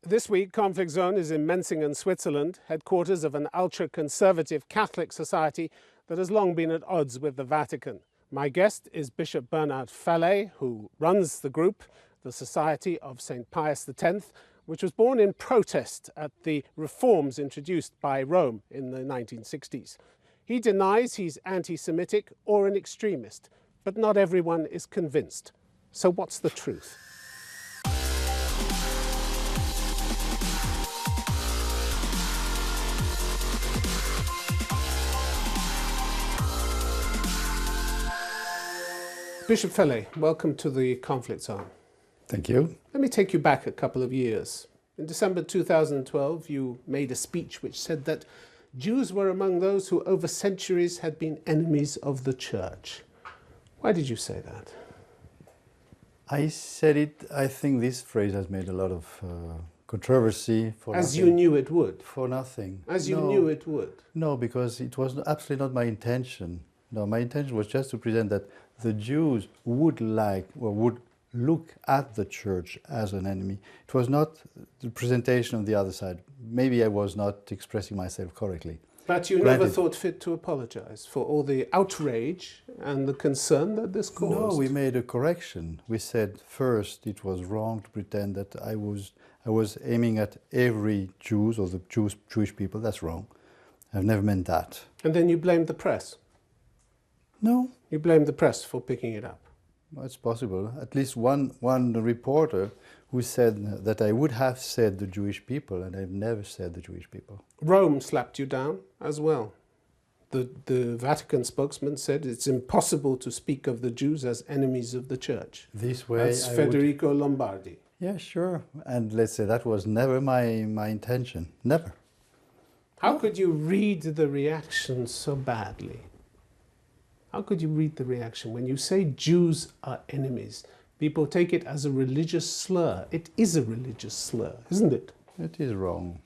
This week, Conflict Zone is in Menzingen, Switzerland, headquarters of an ultra-conservative Catholic society that has long been at odds with the Vatican. My guest is Bishop Bernard Fellay, who runs the group, the Society of St. Pius X, which was born in protest at the reforms introduced by Rome in the 1960s. He denies he's anti-Semitic or an extremist, but not everyone is convinced. So what's the truth? Bishop Fellay, welcome to the Conflict Zone. Thank you. Let me take you back a couple of years. In December 2012, you made a speech which said that Jews were among those who over centuries had been enemies of the Church. Why did you say that? I said it, I think this phrase has made a lot of controversy for As nothing. you knew it would? For nothing. As you knew it would? No, because it was absolutely not my intention. No, my intention was just to present that the Jews would like or would look at the Church as an enemy. It was not the presentation on the other side. Maybe I was not expressing myself correctly. But you never thought fit to apologize for all the outrage and the concern that this caused? No, we made a correction. We said first it was wrong to pretend that I was aiming at every Jews or the Jewish people. That's wrong. I've never meant that. And then you blamed the press? No. You blamed the press for picking it up? Well, it's possible. At least one reporter who said that I would have said the Jewish people, and I've never said the Jewish people. Rome slapped you down as well. The Vatican spokesman said it's impossible to speak of the Jews as enemies of the Church. This way, that's Federico Lombardi. Yeah, sure. And let's say that was never my intention. Never. How could you read the reaction so badly? How could you read the reaction? When you say Jews are enemies, people take it as a religious slur. It is a religious slur, isn't it? It is wrong.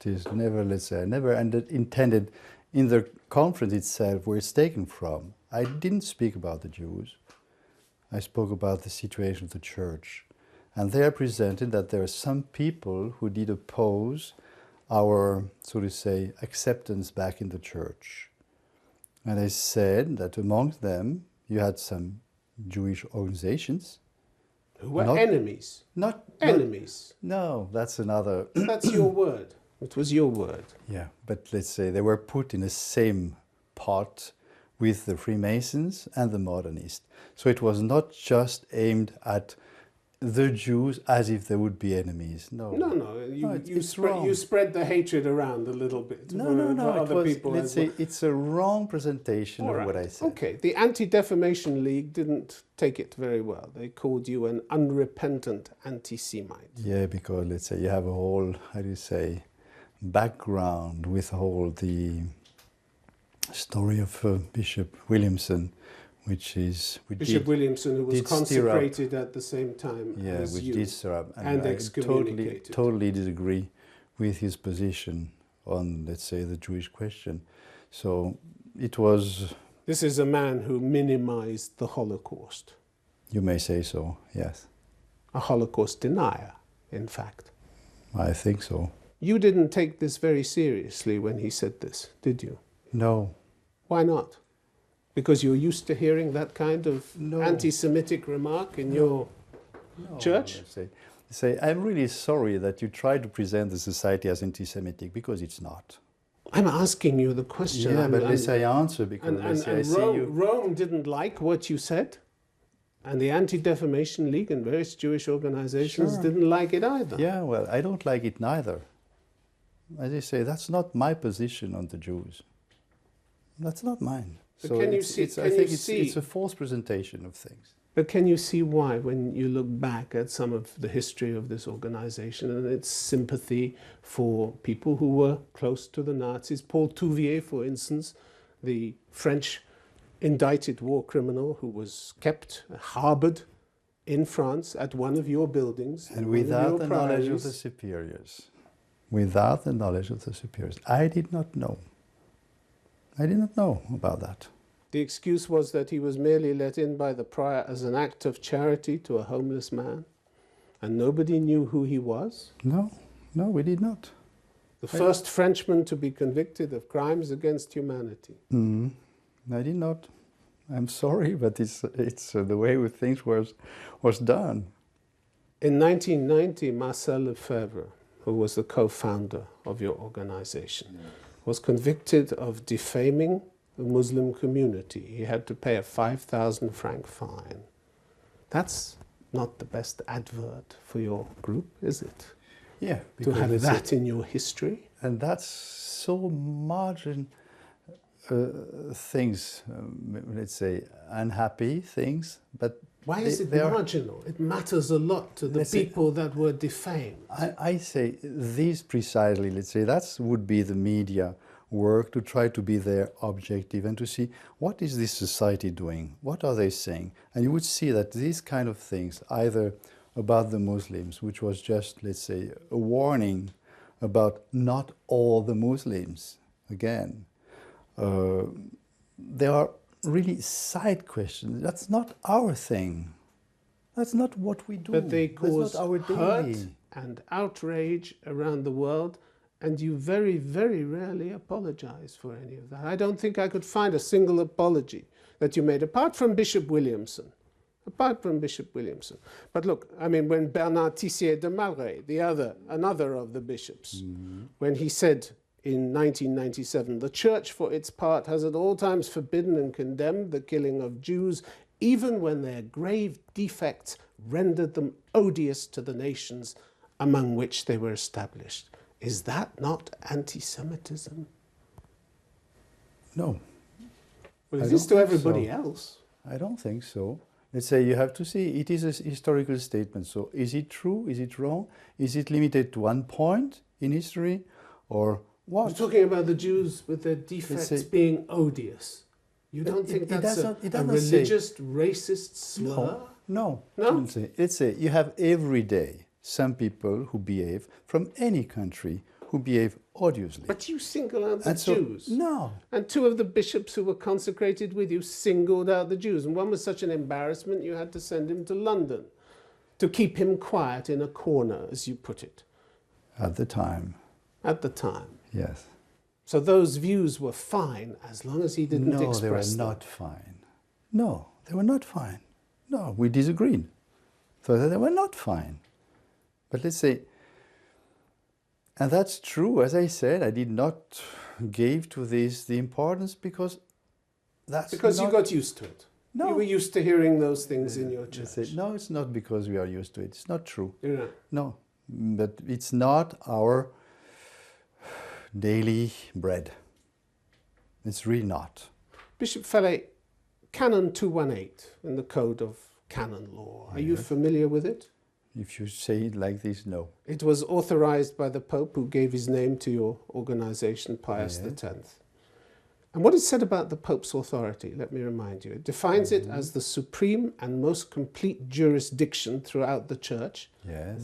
It is never, let's say, never intended in the conference itself where it's taken from. I didn't speak about the Jews. I spoke about the situation of the Church. And there I presented that there are some people who did oppose our, so to say, acceptance back in the Church. And I said that amongst them you had some Jewish organizations. Who were enemies? Not enemies. No, that's another... That's your word. It was your word. Yeah, but let's say they were put in the same pot with the Freemasons and the modernists. So it was not just aimed at the Jews as if they would be enemies. No. No. You spread the hatred around a little bit. Let's say it's a wrong presentation of what I said. Okay. The Anti-Defamation League didn't take it very well. They called you an unrepentant anti-Semite. Yeah, because let's say you have a whole, how do you say, background with all the story of Bishop Williamson, Bishop Williamson, who was consecrated at the same time as you, did stir up, and excommunicated. Totally disagree with his position on, let's say, the Jewish question. So it was... This is a man who minimized the Holocaust. You may say so, yes. A Holocaust denier, in fact. I think so. You didn't take this very seriously when he said this, did you? No. Why not? Because you're used to hearing that kind of anti-Semitic remark in your church? Say, I'm really sorry that you try to present the society as anti-Semitic, because it's not. I'm asking you the question. Yeah, but let's say I answer, because Rome didn't like what you said, and the Anti-Defamation League and various Jewish organizations didn't like it either. Yeah, well, I don't like it neither. As I say, that's not my position on the Jews. That's not mine. So it's a false presentation of things. But can you see why, when you look back at some of the history of this organization and its sympathy for people who were close to the Nazis? Paul Touvier, for instance, the French indicted war criminal who was harbored in France at one of your buildings. And without the knowledge of the superiors. Without the knowledge of the superiors. I did not know. I did not know about that. The excuse was that he was merely let in by the prior as an act of charity to a homeless man, and nobody knew who he was? No, No, we did not. The first Frenchman to be convicted of crimes against humanity. I did not. I'm sorry, but it's the way things was done. In 1990, Marcel Lefebvre, who was the co-founder of your organization, was convicted of defaming the Muslim community. He had to pay a 5,000 franc fine. That's not the best advert for your group, is it? Yeah. To have that in your history? And that's so margin things, let's say, unhappy things, but why is it marginal? It matters a lot to the people that were defamed. I say these precisely, let's say, that would be the media work to try to be there objective and to see what is this society doing, what are they saying. And you would see that these kind of things, either about the Muslims, which was just, let's say, a warning about not all the Muslims, again, they are really side questions. That's not our thing. That's not what we do. But they cause hurt and outrage around the world, and you very, very rarely apologize for any of that. I don't think I could find a single apology that you made, apart from Bishop Williamson. Apart from Bishop Williamson. But look, I mean, when Bernard Tissier de Malray, another of the bishops, when he said in 1997, the Church, for its part, has at all times forbidden and condemned the killing of Jews, even when their grave defects rendered them odious to the nations among which they were established. Is that not anti-Semitism? No. Well, it is to everybody else. I don't think so. Let's say you have to see, it is a historical statement. So is it true? Is it wrong? Is it limited to one point in history? Or what? You're talking about the Jews with their defects being odious. You don't think that's a religious, racist slur? No. No? Let's say you have every day some people who behave from any country who behave odiously. But you single out the Jews. No. And two of the bishops who were consecrated with you singled out the Jews. And one was such an embarrassment you had to send him to London to keep him quiet in a corner, as you put it. At the time. At the time. Yes. So those views were fine as long as he didn't express them. No, they were not fine. No, they were not fine. No, we disagreed. So they were not fine. But let's say, and that's true, as I said, I did not give to this the importance because that's because you got used to it. No. You were used to hearing those things in your church. No, it's not because we are used to it. It's not true. Yeah. No, but it's not our daily bread. It's really not. Bishop Fellay, Canon 218 in the Code of Canon Law. Are you familiar with it? If you say it like this, no. It was authorized by the Pope, who gave his name to your organization, Pius X. And what is said about the Pope's authority, let me remind you, it defines it as the supreme and most complete jurisdiction throughout the Church,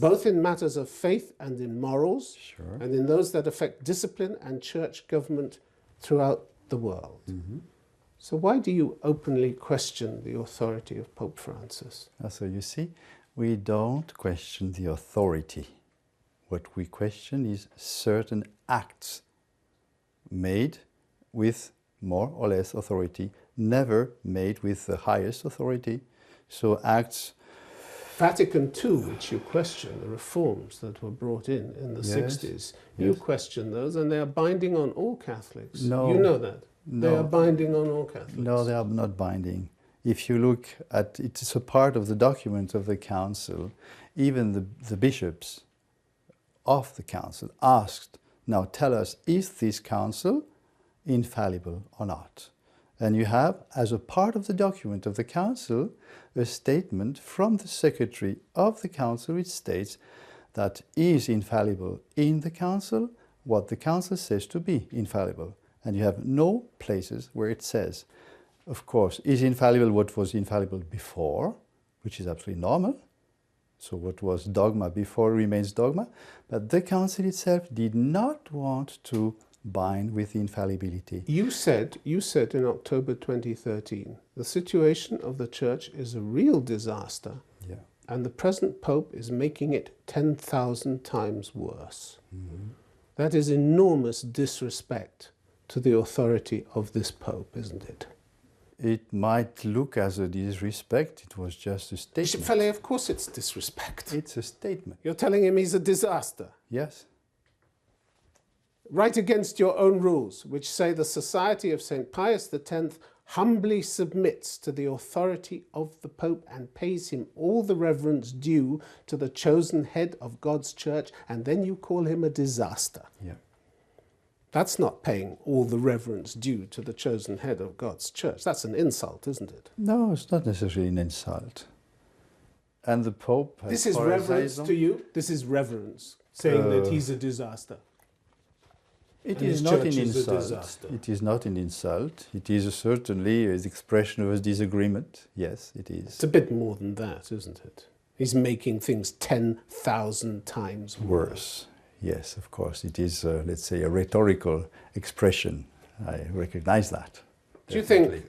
both in matters of faith and in morals, and in those that affect discipline and church government throughout the world. So why do you openly question the authority of Pope Francis? So you see, we don't question the authority. What we question is certain acts made with more or less authority, never made with the highest authority. So acts... Vatican II, which you question, the reforms that were brought in the 60s, you question those, and they are binding on all Catholics. No. You know that. No. They are binding on all Catholics. No, they are not binding. If you look at, it's a part of the document of the council, even the bishops of the council asked, now tell us, is this council infallible or not? And you have, as a part of the document of the council, a statement from the secretary of the council which states that is infallible in the council what the council says to be infallible. And you have no places where it says, of course, is infallible what was infallible before, which is absolutely normal. So what was dogma before remains dogma. But the council itself did not want to bind with infallibility. You said in October 2013, the situation of the Church is a real disaster And the present Pope is making it 10,000 times worse. That is enormous disrespect to the authority of this Pope, isn't it? It might look as a disrespect. It was just a Bishop statement. Fellay, of course it's disrespect. It's a statement. You're telling him he's a disaster. Yes. Right against your own rules, which say the Society of St. Pius X humbly submits to the authority of the Pope and pays him all the reverence due to the chosen head of God's church, and then you call him a disaster. Yeah. That's not paying all the reverence due to the chosen head of God's church. That's an insult, isn't it? No, it's not necessarily an insult. And the Pope has This is reverence to you. This is reverence, saying that he's a disaster. It And is his not an church is a insult. disaster. It is not an insult. It is certainly an expression of a disagreement. Yes, it is. It's a bit more than that, isn't it? He's making things 10,000 times worse. Yes, of course. It is, let's say, a rhetorical expression. I recognize that. Do you think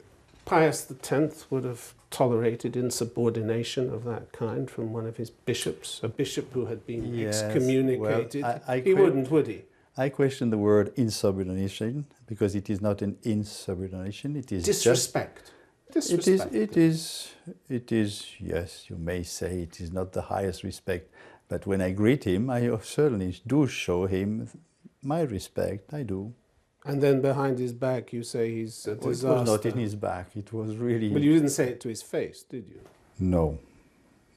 Pius X would have tolerated insubordination of that kind from one of his bishops? A bishop who had been Yes, excommunicated? well, He wouldn't, would he? I question the word insubordination because it is not an insubordination. It is Disrespect. Disrespect. It is, yes, you may say it is not the highest respect. But when I greet him, I certainly do show him my respect. I do. And then behind his back you say he's a disaster. It was not in his back. It was really... But you didn't say it to his face, did you? No.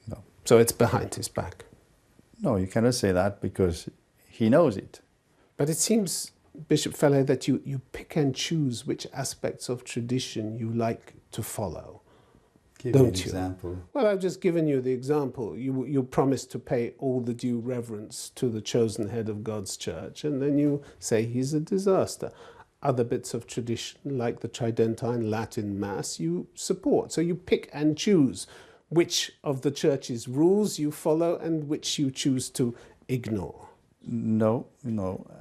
No. So it's behind his back. No, you cannot say that because he knows it. But it seems, Bishop Fellay, that you pick and choose which aspects of tradition you like to follow. Give me an Don't you? example. Well, I've just given you the example. You promise to pay all the due reverence to the chosen head of God's church, and then you say he's a disaster. Other bits of tradition, like the Tridentine Latin Mass, you support. So you pick and choose which of the church's rules you follow and which you choose to ignore. No,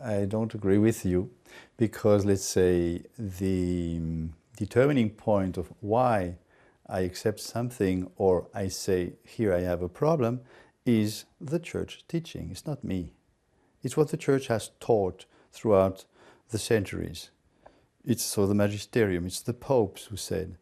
I don't agree with you because, let's say, the determining point of why I accept something or I say, here I have a problem, is the church teaching. It's not me. It's what the church has taught throughout the centuries. It's so the magisterium, it's the popes who said.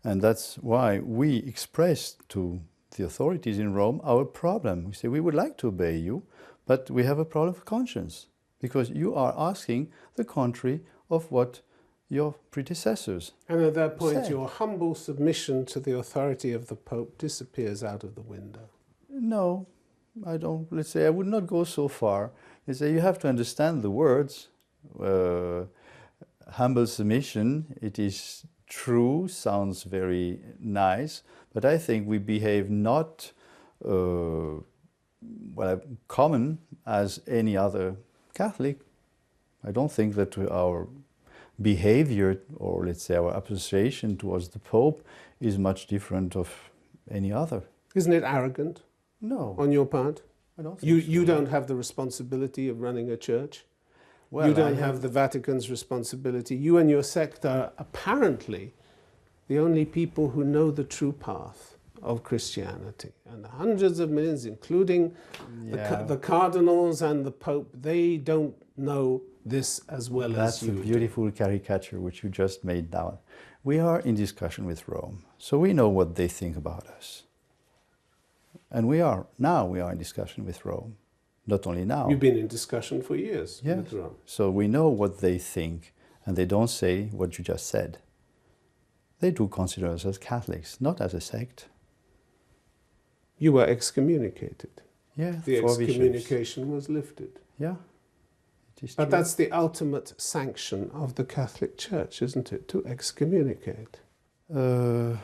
And that's why we express to the authorities in Rome our problem. We say, we would like to obey you, but we have a problem of conscience because you are asking the contrary of what your predecessors. And at that point, said. your humble submission to the authority of the Pope disappears out of the window. No, I don't. Let's say I would not go so far. Let's say you have to understand the words. Humble submission, it is true, sounds very nice, but I think we behave not common as any other Catholic. I don't think that our behavior, or let's say our appreciation towards the Pope, is much different of any other. Isn't it arrogant No, on your part? I don't think You so. don't have the responsibility of running a church. Well, You don't have the Vatican's responsibility. You and your sect are apparently the only people who know the true path of Christianity. And hundreds of millions, including the cardinals and the Pope, they don't know this as well That's as you a do. beautiful caricature which you just made now. We are in discussion with Rome, so we know what they think about us. And we are in discussion with Rome. Not only now. You've been in discussion for years Yes. with Rome. So we know what they think, and they don't say what you just said. They do consider us as Catholics, not as a sect. You were excommunicated. Yeah, The 4 bishops. excommunication was lifted. Yeah, it is But true. that's the ultimate sanction of the Catholic Church, isn't it? To excommunicate. To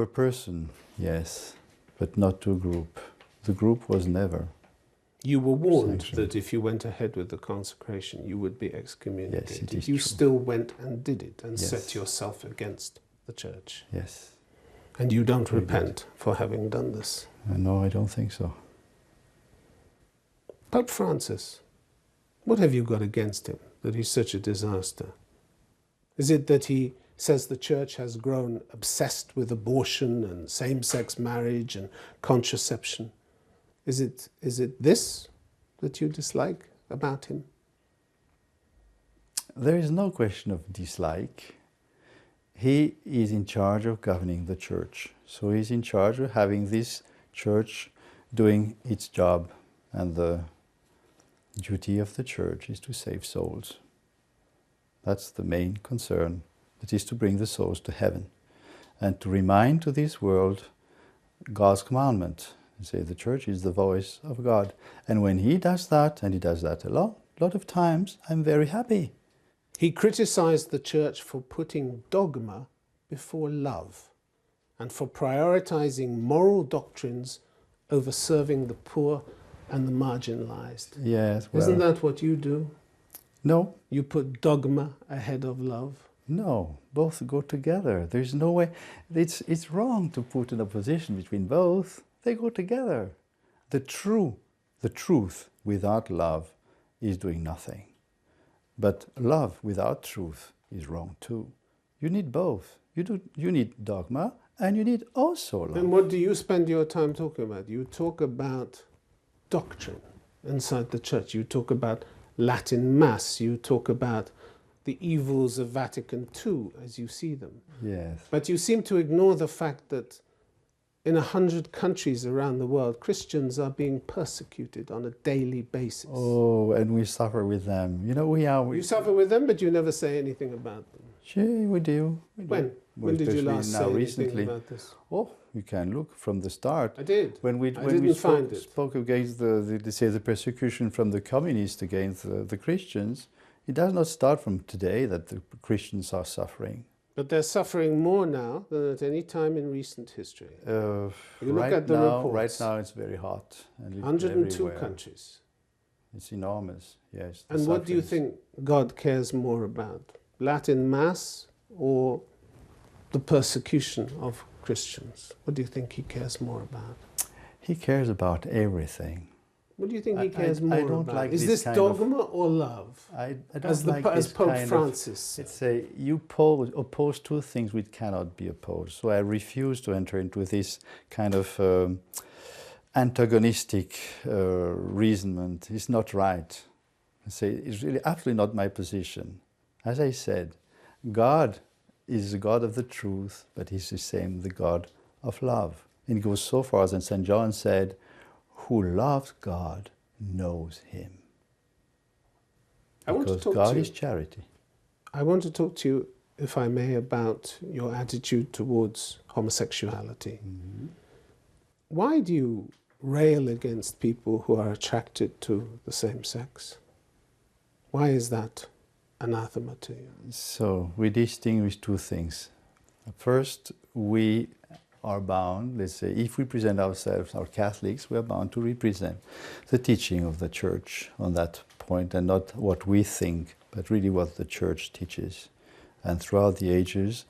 a person, yes, but not to a group. The group was never. You were warned Sanction. that if you went ahead with the consecration, you would be excommunicated. Yes, it is you true. still went and did it and Yes. set yourself against the Church. Yes. And you don't We repent for having done this. No, I don't think so. Pope Francis, what have you got against him that he's such a disaster? Is it that he says the church has grown obsessed with abortion and same-sex marriage and contraception. Is it this that you dislike about him? There is no question of dislike. He is in charge of governing the church. So he's in charge of having this church doing its job. And the duty of the church is to save souls. That's the main concern. That is to bring the souls to heaven. And to remind to this world God's commandment. And say the church is the voice of God. And when he does that, and he does that a lot of times, I'm very happy. He criticized the church for putting dogma before love and for prioritizing moral doctrines over serving the poor and the marginalized. Yes, well, isn't that what you do? No. You put dogma ahead of love? No, both go together. There's no way. It's wrong to put an opposition between both. They go together. The truth without love is doing nothing. But love without truth is wrong too. You need both. You need dogma and you need also love. Then what do you spend your time talking about? You talk about doctrine inside the church. You talk about Latin Mass. You talk about the evils of Vatican II as you see them. Yes. But you seem to ignore the fact that in 100 countries around the world, Christians are being persecuted on a daily basis. Oh, and we suffer with them. You know, You suffer with them, but you never say anything about them. Sure, we do. When? When did you last say anything about this? Oh, you can look from the start. I did. When we spoke against the persecution from the communists against the Christians, it does not start from today that the Christians are suffering. But they're suffering more now than at any time in recent history. You look at the reports. Right now it's very hot. And 102 everywhere. countries. It's enormous, yes. And what do you think God cares more about? Latin Mass or the persecution of Christians? What do you think he cares more about? He cares about everything. What do you think he cares more about? Like is this dogma or love? I don't like as this Pope kind Francis. It's you oppose two things which cannot be opposed. So I refuse to enter into this kind of antagonistic reasonment. It's not right. It's really absolutely not my position. As I said, God is the God of the truth, but he's the same, the God of love. And it goes so far as St. John said, who loves God knows him. Because God is charity. I want to talk to you, if I may, about your attitude towards homosexuality. Mm-hmm. Why do you rail against people who are attracted to the same sex? Why is that anathema to you? So we distinguish two things. First, we are bound, let's say, if we present ourselves, our Catholics, we are bound to represent the teaching of the Church on that point, and not what we think, but really what the Church teaches. And throughout the ages,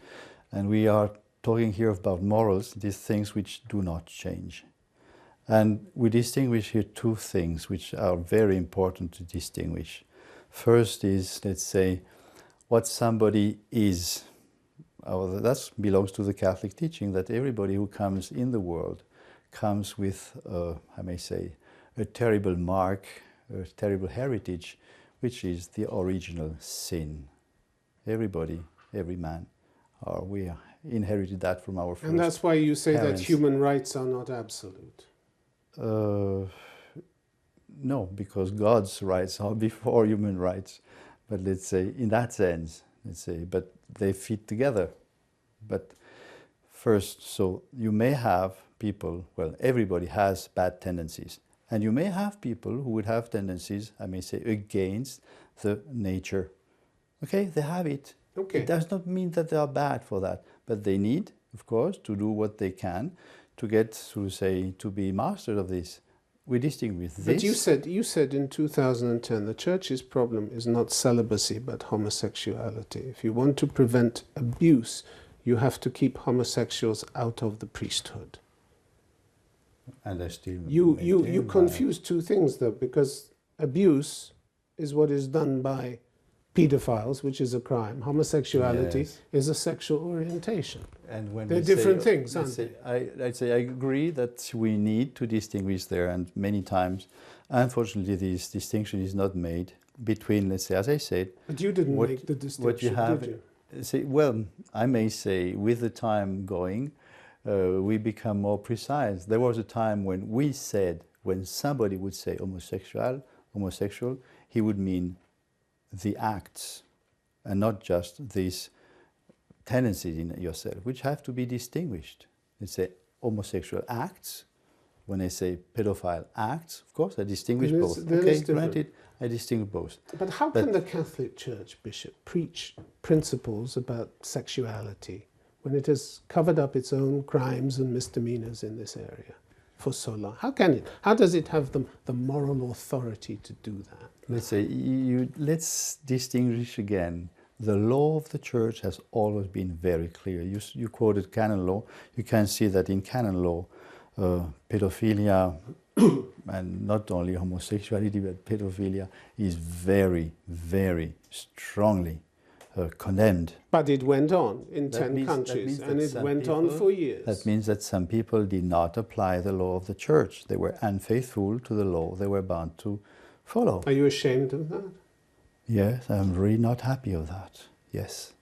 and we are talking here about morals, these things which do not change. And we distinguish here two things which are very important to distinguish. First is, let's say, what somebody is. That belongs to the Catholic teaching, that everybody who comes in the world comes with, I may say, a terrible mark, a terrible heritage, which is the original sin. Everybody, every man, we inherited that from our first And that's why you say parents. that human rights are not absolute. No, because God's rights are before human rights. But let's say, in that sense, but they fit together. But first, so you may have people, well, everybody has bad tendencies. And you may have people who would have tendencies, I may say, against the nature. Okay, they have it. Okay. It does not mean that they are bad for that. But they need, of course, to do what they can to get, to be masters of this. We distinguish this. But you said in 2010 the Church's problem is not celibacy but homosexuality. If you want to prevent abuse, you have to keep homosexuals out of the priesthood. And I still you confuse two things though, because abuse is what is done by pedophiles, which is a crime. Homosexuality Yes. is a sexual orientation. And when They're we say- different things, let's aren't say- they? I'd say I agree that we need to distinguish there, and many times, unfortunately, this distinction is not made between, let's say, as I said, But you didn't what- make the distinction, what you have. did you? Say, well, I may say, with the time going, we become more precise. There was a time when we said, when somebody would say homosexual, he would mean the acts, and not just these tendencies in yourself, which have to be distinguished. They say homosexual acts. When I say pedophile acts, of course, I distinguish There is- both. there Okay, is different. granted, I distinguish both. But how can the Catholic Church, Bishop, preach principles about sexuality when it has covered up its own crimes and misdemeanors in this area for so long? How can it? How does it have the moral authority to do that? Let's say, let's distinguish again. The law of the Church has always been very clear. You quoted canon law. You can see that in canon law, pedophilia, and not only homosexuality, but pedophilia is very, very strongly condemned. But it went on in That 10 means- that countries, means and that it some went on people- for years. That means that some people did not apply the law of the Church. They were unfaithful to the law they were bound to follow. Are you ashamed of that? Yes, I'm really not happy of that. Yes.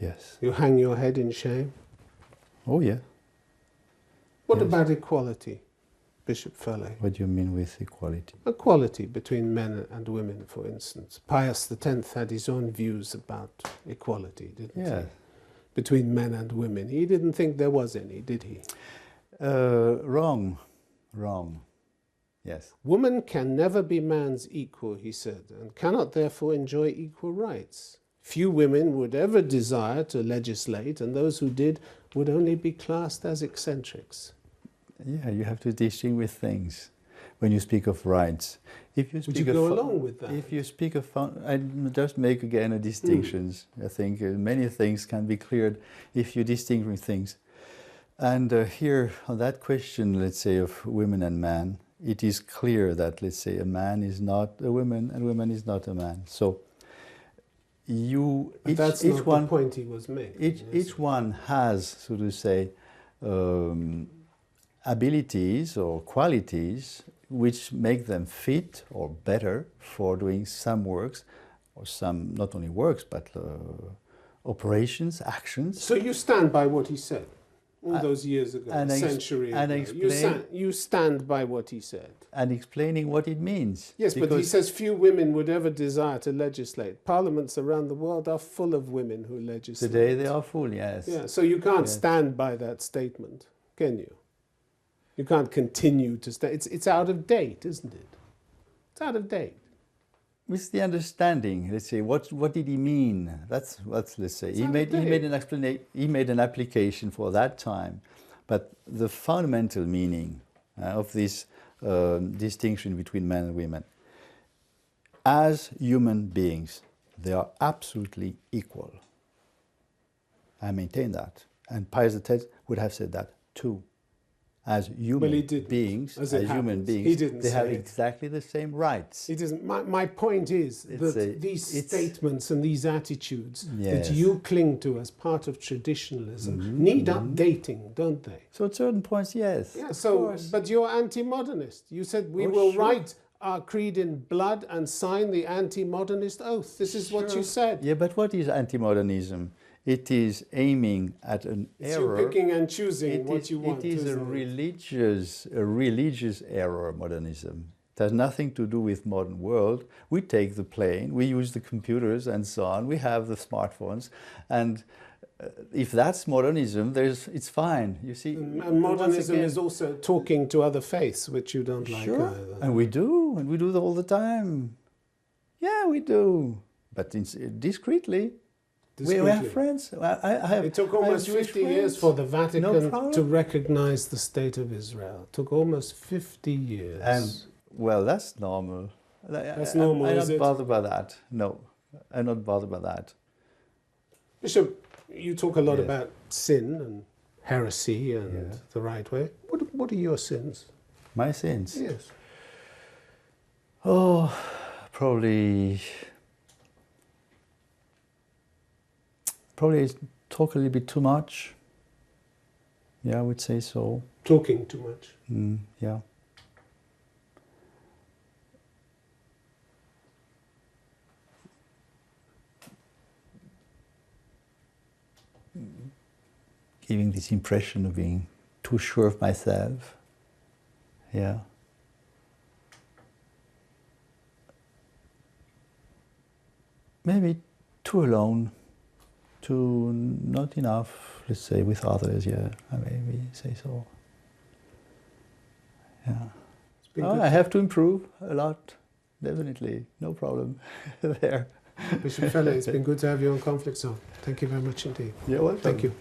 Yes. You hang your head in shame? Oh, yeah. What Yes. about equality, Bishop Fellay? What do you mean with equality? Equality between men and women, for instance. Pius X had his own views about equality, didn't Yeah. he? Between men and women. He didn't think there was any, did he? Wrong. Wrong. Yes. Woman can never be man's equal, he said, and cannot therefore enjoy equal rights. Few women would ever desire to legislate, and those who did would only be classed as eccentrics. Yeah, you have to distinguish things when you speak of rights. If you Would speak you go of along with that? If you speak of, I just make again a distinctions. I think many things can be cleared if you distinguish things. And here on that question, let's say of women and men, it is clear that, let's say, a man is not a woman and a woman is not a man. So But that's not the point he was making. each one has, so to say, abilities or qualities which make them fit or better for doing some works, or some, not only works, but operations, actions. So you stand by what he said all those years ago, and a century and ago. You stand by what he said. And explaining what it means. Yes, but he says few women would ever desire to legislate. Parliaments around the world are full of women who legislate. Today they are full, yes. Yeah, so you can't Yes. stand by that statement, can you? You can't continue to stand. It's out of date, isn't it? It's out of date. With the understanding, let's say, what did he mean? That's let's say It's he out made of he made date. an explanation. He made an application for that time, but the fundamental meaning of this distinction between men and women, as human beings, they are absolutely equal. I maintain that, and Pius X would have said that too. As human he didn't, beings, as as it human happens. He beings, didn't they have say it. exactly the same rights. It isn't. My point is It's that these it's- statements and these attitudes Yes. that you cling to as part of traditionalism need updating, don't they? So at certain points, yes. Yeah, of so, course. but you're anti-modernist. You said we Oh, will sure. write our creed in blood and sign the anti-modernist oath. This is what you said. Yeah, but what is anti-modernism? It is aiming at an It's error. you picking and choosing It what is- you want. It is isn't it? a religious error, modernism. It has nothing to do with modern world. We take the plane, we use the computers and so on. We have the smartphones, and if that's modernism, it's fine. You see, And once modernism again- is also talking to other faiths, which you don't like Sure, either. and we do all the time. Yeah, we do, but discreetly. We have Discreetly. friends. I have. It took I have almost Jewish 50 years friends. for the Vatican problem. to recognize the state of Israel. It took almost 50 years. And well, that's normal. That's normal, I'm is not it? bothered by that. No, I'm not bothered by that. Bishop, you talk a lot Yes. about sin and heresy and Yeah. the right way. What are your sins? My sins. Yes. Oh, probably probably talk a little bit too much. Yeah, I would say so. Talking too much. Yeah. Giving this impression of being too sure of myself. Yeah. Maybe too alone, too not enough, let's say, with others, yeah, I maybe say so. Yeah. I have to improve a lot, definitely, no problem there. Bishop Fellay, it's been good to have you on Conflict Zone. Thank you very much indeed. You're welcome. Thank you.